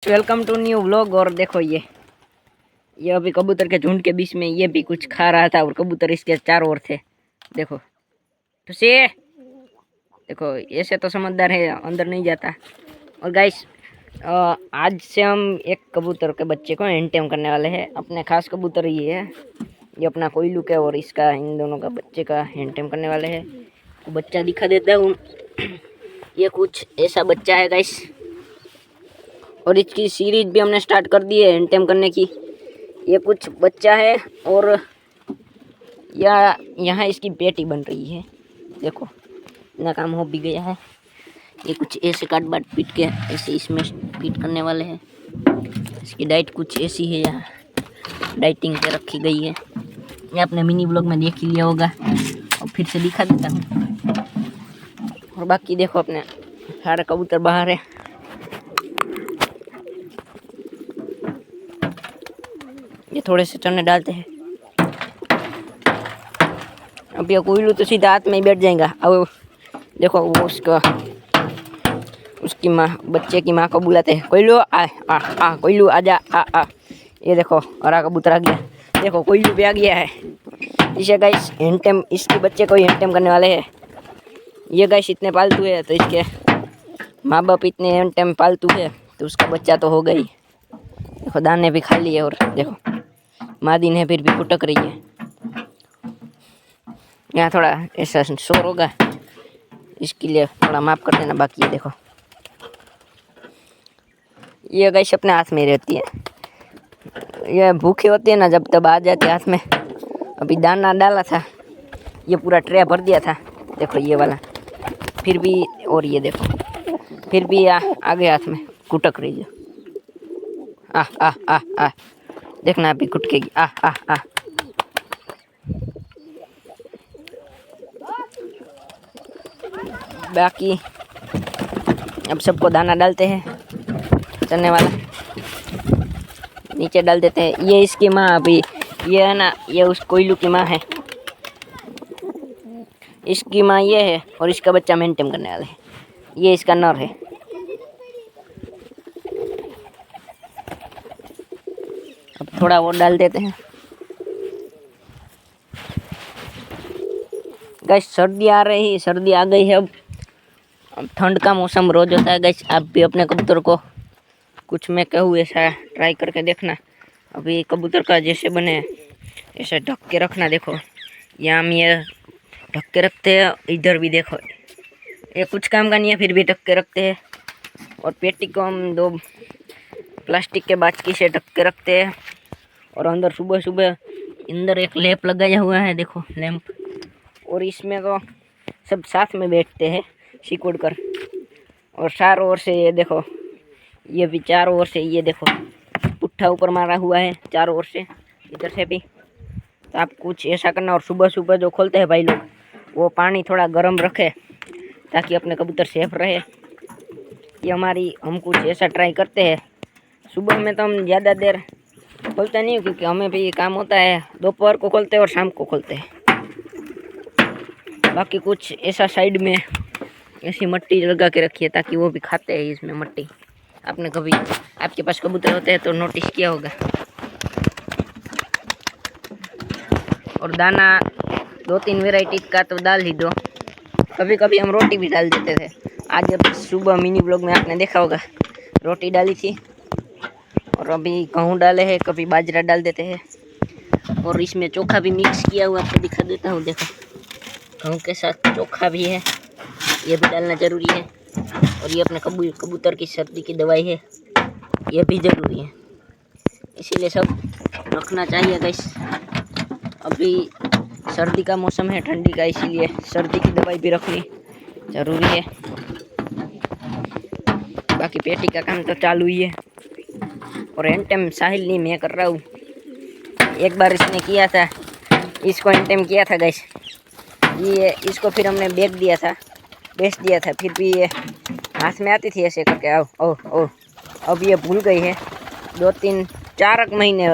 Welcome to new vlog. और देखो ये अभी कबूतर के झुंड के बीच में ये भी कुछ खा रहा था और कबूतर इसके चारों ओर थे। देखो तो से देखो, ऐसे तो समझदार है, अंदर नहीं जाता। और गाइस, आज से हम एक कबूतर के बच्चे को एंटेम करने वाले हैं। अपने खास कबूतर ये है, ये अपना कोयलू है और इसका, इन दोनों का बच्चे का एंटेम करने वाले हैं। तो बच्चा दिखा देता हूँ। ये कुछ ऐसा बच्चा है गाइस, और इसकी सीरीज भी हमने स्टार्ट कर दी है एंटेम करने की। ये कुछ बच्चा है और यहाँ इसकी बेटी बन रही है। देखो इतना काम हो भी गया है। ये कुछ ऐसे काट बाट पीट के ऐसे इसमें पीट करने वाले हैं। इसकी डाइट कुछ ऐसी है, यहाँ डाइटिंग पे रखी गई है। ये आपने मिनी ब्लॉग में देख ही लिया होगा और फिर से दिखा देता हूँ। और बाकी देखो, अपने सारे कबूतर बाहर है। ये थोड़े से चने डालते हैं। अब ये कोयलू तो सीधा हाथ में ही बैठ जाएगा। अब देखो वो उसकी माँ, बच्चे की माँ को बुलाते हैं, कोयलू आ आ आ, कोयलू आजा आ आ। ये देखो हरा कबूतर आ गया। देखो कोयलू भी आ गया है। इसे गाइस एंटेम, इसके बच्चे को ही एंटेम करने वाले हैं। ये गाइस इतने पालतू है, तो इसके माँ बाप इतने एंटेम पालतू है, तो उसका बच्चा तो हो गई। देखो दाने भी खा लिए और देखो मादी ने फिर भी फुटक रही है। यहाँ थोड़ा ऐसा शोर होगा, इसके लिए थोड़ा माफ कर देना। बाकी ये देखो, ये गाइस अपने हाथ में रहती है। ये भूखे होते हैं ना, जब तब आ जाते हाथ में। अभी दाना डाला था, ये पूरा ट्रे भर दिया था। देखो ये वाला फिर भी, और ये देखो फिर भी आगे हाथ में कुटक रही है। आ आ आ आ, देखना अभी कुटकेगी। आ आ आ, बाकी अब सबको दाना डालते हैं, चने वाला नीचे डाल देते हैं। ये इसकी माँ, अभी ये है ना, ये उस कोयलू की माँ है। इसकी माँ ये है और इसका बच्चा मेंटेन करने वाला है। ये इसका नर है। अब थोड़ा वो डाल देते हैं। गाइस सर्दी आ रही, सर्दी आ गई है। अब ठंड का मौसम रोज होता है गाइस। आप भी अपने कबूतर को कुछ मैं कहूँ ऐसा ट्राई करके देखना। अभी कबूतर का जैसे बने ऐसा ढक के रखना। देखो यहाँ हम ये ढक के रखते हैं, इधर भी देखो ये कुछ काम का नहीं है, फिर भी ढक के रखते हैं। और पेटी को हम 2 प्लास्टिक के बाचकी से ढक के रखते हैं। और अंदर सुबह सुबह अंदर एक लैंप लगाया हुआ है, देखो लैंप। और इसमें तो सब साथ में बैठते हैं सिकुड़ कर। और चारों ओर से ये देखो, ये भी चारों ओर से, ये देखो पुट्ठा ऊपर मारा हुआ है चारों ओर से, इधर से भी। तो आप कुछ ऐसा करना। और सुबह सुबह जो खोलते हैं भाई लोग, वो पानी थोड़ा गर्म रखे ताकि अपने कबूतर सेफ रहे। ये हम कुछ ऐसा ट्राई करते हैं। सुबह में तो हम ज़्यादा देर खोलते नहीं, क्योंकि हमें भी काम होता है। दोपहर को खोलते हैं और शाम को खोलते हैं। बाकी कुछ ऐसा साइड में ऐसी मट्टी लगा के रखिए ताकि वो भी खाते हैं इसमें मट्टी। आपने कभी, आपके पास कबूतर होते हैं तो नोटिस किया होगा। और दाना 2-3 वैरायटी का तो डाल ही दो। कभी कभी हम रोटी भी डाल देते थे। आज अब सुबह मिनी ब्लॉग में आपने देखा होगा, रोटी डाली थी। और अभी गेहूँ डाले हैं, कभी बाजरा डाल देते हैं। और इसमें चोखा भी मिक्स किया हुआ, आपको दिखा देता हूँ। देखो गेहूँ के साथ चोखा भी है, ये भी डालना ज़रूरी है। और ये अपने कबूतर की सर्दी की दवाई है, ये भी ज़रूरी है। इसीलिए सब रखना चाहिए गाइस। अभी सर्दी का मौसम है, ठंडी का, इसीलिए सर्दी की दवाई भी रखनी ज़रूरी है। बाकी पेटी का काम तो चालू ही है। और एंटेम साहिल नहीं, मैं कर रहा हूँ। एक बार इसने किया था, इसको एंटेम किया था गाइस। ये इसको फिर हमने बेच दिया था। फिर भी ये हाथ में आती थी ऐसे करके। आओ ओ ओ, अब ये भूल गई है। 2-3-4 महीने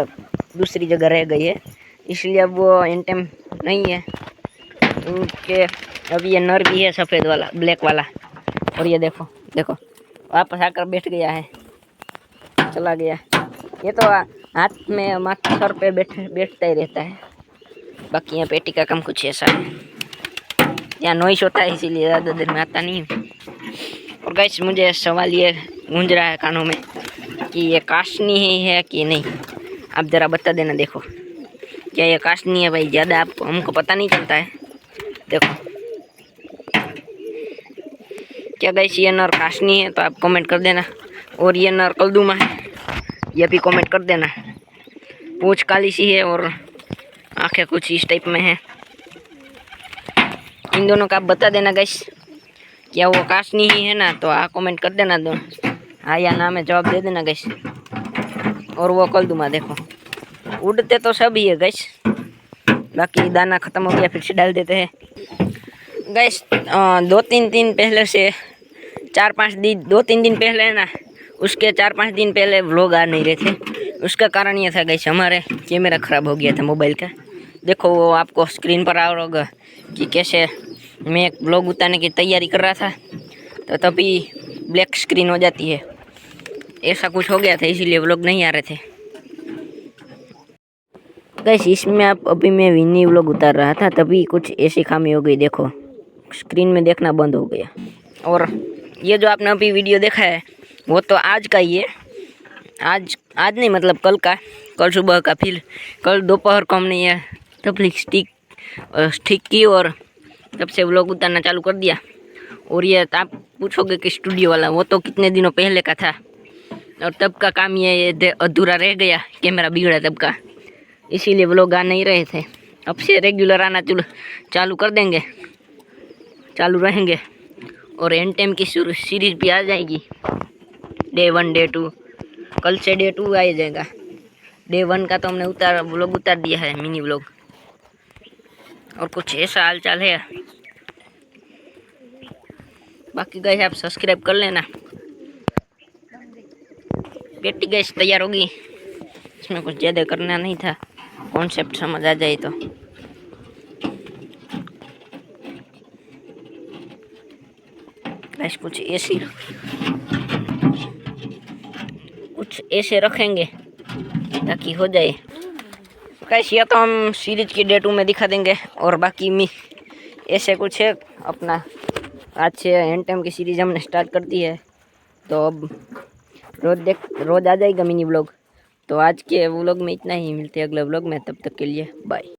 दूसरी जगह रह गई है, इसलिए अब वो एंटेम नहीं है इनके। अब ये नर भी है, सफ़ेद वाला, ब्लैक वाला। और ये देखो देखो वापस आकर बैठ गया है। चला गया। ये तो हाथ में माथे सर पे बैठता ही रहता है। बाकी यहाँ पेटी का काम कुछ ऐसा है, यहाँ नॉइस होता है इसीलिए ज़्यादा देर में आता नहीं है। और गाइस मुझे सवाल ये गूंज रहा है कानों में कि ये काशनी ही है कि नहीं, आप ज़रा बता देना। देखो क्या ये काशनी है भाई, ज़्यादा आप हमको पता नहीं चलता है। देखो क्या गाइस ये नर काशनी है तो आप कमेंट कर देना, और ये नर कलदुमा है ये भी कमेंट कर देना। पूंछ काली सी है और आंखें कुछ इस टाइप में है। इन दोनों का आप बता देना गाइस, क्या वो काशनी ही है ना, तो कमेंट कर देना दो, हाँ या ना में जवाब दे देना गाइस। और वो कलदुमा देखो उड़ते तो सब ही है गाइस, बाकी दाना ख़त्म हो गया फिर से डाल देते हैं गाइस। 2-3 दिन पहले से 4-5 दिन, 2-3 दिन पहले है ना, उसके 4-5 दिन पहले व्लॉग आ नहीं रहे थे। उसका कारण ये था गाइस, हमारे कैमरा ख़राब हो गया था मोबाइल का। देखो वो आपको स्क्रीन पर आ रहा होगा कि कैसे मैं एक व्लॉग उतारने की तैयारी कर रहा था तो तभी ब्लैक स्क्रीन हो जाती है, ऐसा कुछ हो गया था इसीलिए व्लॉग नहीं आ रहे थे गाइस। इसमें आप अभी मैं विनी व्लॉग उतार रहा था तभी कुछ ऐसी खामी हो गई, देखो स्क्रीन में देखना बंद हो गया। और ये जो आपने अभी वीडियो देखा है वो तो आज का ही है, आज नहीं मतलब कल का, कल सुबह का। फिर कल दोपहर को हमने ये तबलीग ठीक की और तब से व्लॉग उतारना चालू कर दिया। और ये आप पूछोगे कि स्टूडियो वाला, वो तो कितने दिनों पहले का था और तब का काम ये अधूरा रह गया, कैमरा बिगड़ा तब का, इसीलिए व्लॉग आ नहीं रहे थे। अब से रेगुलर आना चालू कर देंगे, चालू रहेंगे। और एन टाइम की सीरीज भी आ जाएगी, Day 1 Day 2, कल से Day 2 आ जाएगा। Day 1 का तो हमने व्लॉग उतार दिया है, मिनी व्लॉग। और कुछ ऐसा हाल चाल है। बाकी गैस आप सब्सक्राइब कर लेना। पेटी गैस तैयार होगी, इसमें कुछ ज़्यादा करना नहीं था, कॉन्सेप्ट समझ आ जाए तो। गैस कुछ ऐसे रखेंगे ताकि हो जाए। गैस या तो हम सीरीज की Day 2 में दिखा देंगे, और बाकी ऐसे कुछ है अपना। आज से एंड टाइम की सीरीज हमने स्टार्ट कर दी है, तो अब रोज़ आ जाएगा मिनी व्लॉग। तो आज के व्लॉग में इतना ही, मिलते हैं अगले व्लॉग में, तब तक के लिए बाय।